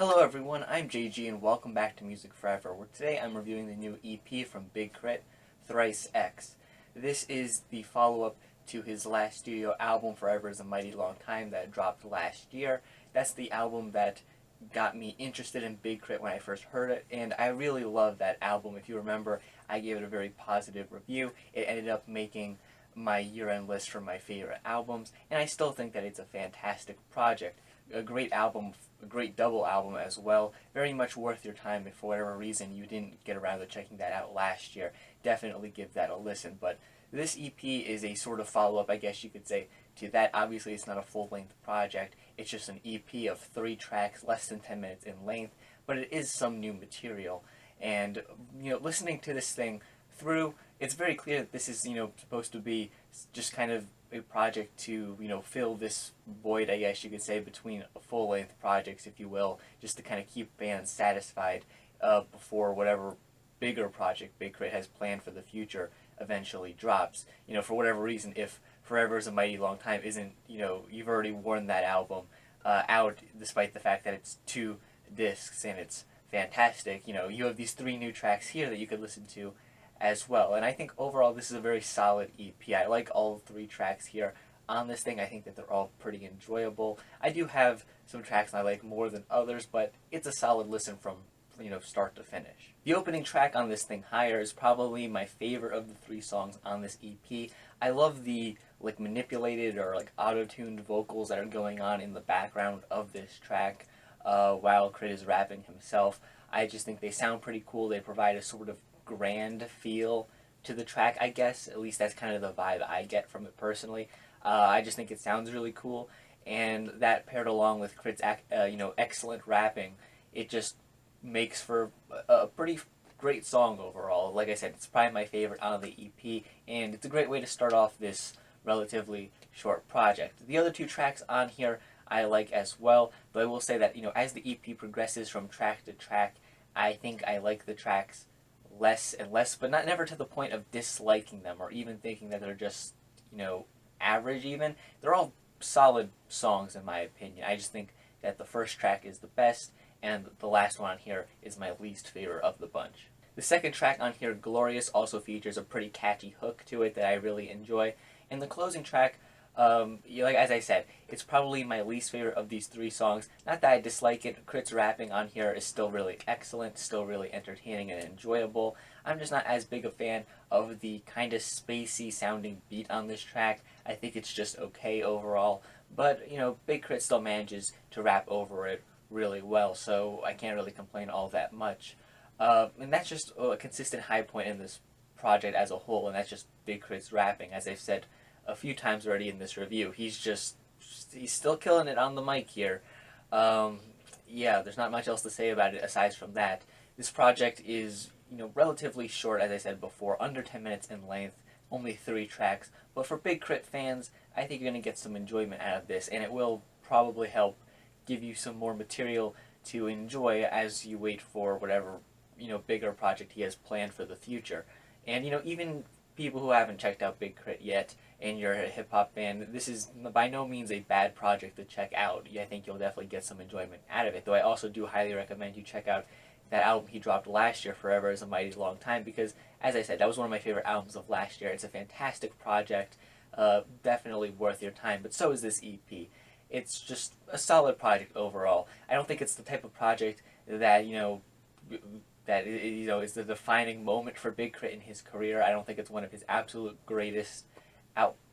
Hello everyone, I'm JG and welcome back to Music Forever, where today I'm reviewing the new EP from Big K.R.I.T, Thrice X. This is the follow-up to his last studio album, Forever is a Mighty Long Time, that dropped last year. That's the album that got me interested in Big K.R.I.T when I first heard it, and I really love that album. If you remember, I gave it a very positive review. It ended up making my year-end list for my favorite albums, and I still think that it's a fantastic project. A great album, a great double album as well. Very much worth your time if for whatever reason you didn't get around to checking that out last year. Definitely give that a listen. But this EP is a sort of follow-up, I guess you could say, to that. Obviously, it's not a full-length project. It's just an EP of 3 tracks, less than 10 minutes in length, but it is some new material. And, listening to this thing through, it's very clear that this is, supposed to be just kind of a project to, fill this void, I guess you could say, between full-length projects, if you will, just to kind of keep fans satisfied before whatever bigger project Big K.R.I.T has planned for the future eventually drops. For whatever reason, if Forever is a Mighty Long Time isn't, you've already worn that album out, despite the fact that it's 2 discs and it's fantastic. You have these 3 new tracks here that you could listen to as well. And I think overall this is a very solid EP. I like all 3 tracks here on this thing. I think that they're all pretty enjoyable. I do have some tracks I like more than others, but it's a solid listen from start to finish. The opening track on this thing, Higher, is probably my favorite of the 3 songs on this EP. I love the manipulated or auto-tuned vocals that are going on in the background of this track while K.R.I.T is rapping himself. I just think they sound pretty cool. They provide a sort of grand feel to the track, I guess. At least that's kind of the vibe I get from it personally. I just think it sounds really cool, and that paired along with K.R.I.T's excellent rapping, it just makes for a pretty great song overall. Like I said, it's probably my favorite on the EP, and it's a great way to start off this relatively short project. The other 2 tracks on here I like as well, but I will say that as the EP progresses from track to track, I think I like the tracks less and less, but never to the point of disliking them or even thinking that they're just, average even. They're all solid songs in my opinion. I just think that the first track is the best, and the last one on here is my least favorite of the bunch. The second track on here, Glorious, also features a pretty catchy hook to it that I really enjoy. And the closing track, as I said, it's probably my least favorite of these 3 songs. Not that I dislike it. K.R.I.T's rapping on here is still really excellent, still really entertaining and enjoyable. I'm just not as big a fan of the kind of spacey sounding beat on this track. I think it's just okay overall. But, Big K.R.I.T still manages to rap over it really well, so I can't really complain all that much. And that's just a consistent high point in this project as a whole, and that's just Big K.R.I.T's rapping. As I've said a few times already in this review, he's still killing it on the mic here. Yeah, there's not much else to say about it aside from that. This project is, relatively short, as I said before, under 10 minutes in length, only 3 tracks. But for Big K.R.I.T fans, I think you're going to get some enjoyment out of this, and it will probably help give you some more material to enjoy as you wait for whatever, bigger project he has planned for the future. And, even people who haven't checked out Big K.R.I.T yet and you're a hip-hop fan, this is by no means a bad project to check out. I think you'll definitely get some enjoyment out of it, though I also do highly recommend you check out that album he dropped last year, Forever is a Mighty Long Time, because, as I said, that was one of my favorite albums of last year. It's a fantastic project, definitely worth your time, but so is this EP. It's just a solid project overall. I don't think it's the type of project that, is the defining moment for Big K.R.I.T in his career. I don't think it's one of his absolute greatest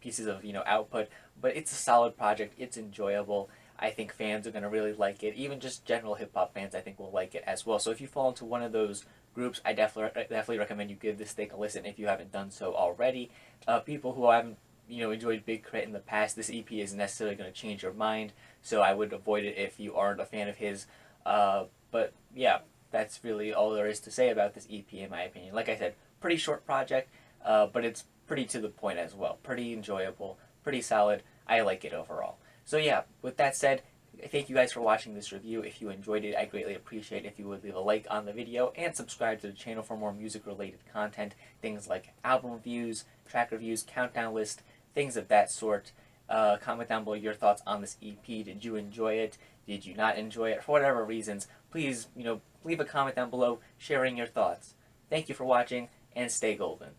pieces of output, but it's a solid project. It's enjoyable. I think fans are going to really like it. Even just general hip hop fans, I think, will like it as well. So if you fall into one of those groups, I definitely recommend you give this thing a listen if you haven't done so already. People who haven't enjoyed Big K.R.I.T in the past, this EP isn't necessarily going to change your mind, so I would avoid it if you aren't a fan of his. But yeah, that's really all there is to say about this EP in my opinion. Like I said, pretty short project, but it's pretty to the point as well. Pretty enjoyable, pretty solid. I like it overall. So yeah, with that said, thank you guys for watching this review. If you enjoyed it, I greatly appreciate if you would leave a like on the video and subscribe to the channel for more music-related content. Things like album reviews, track reviews, countdown list, things of that sort. Comment down below your thoughts on this EP. Did you enjoy it? Did you not enjoy it? For whatever reasons, please, leave a comment down below sharing your thoughts. Thank you for watching, and stay golden.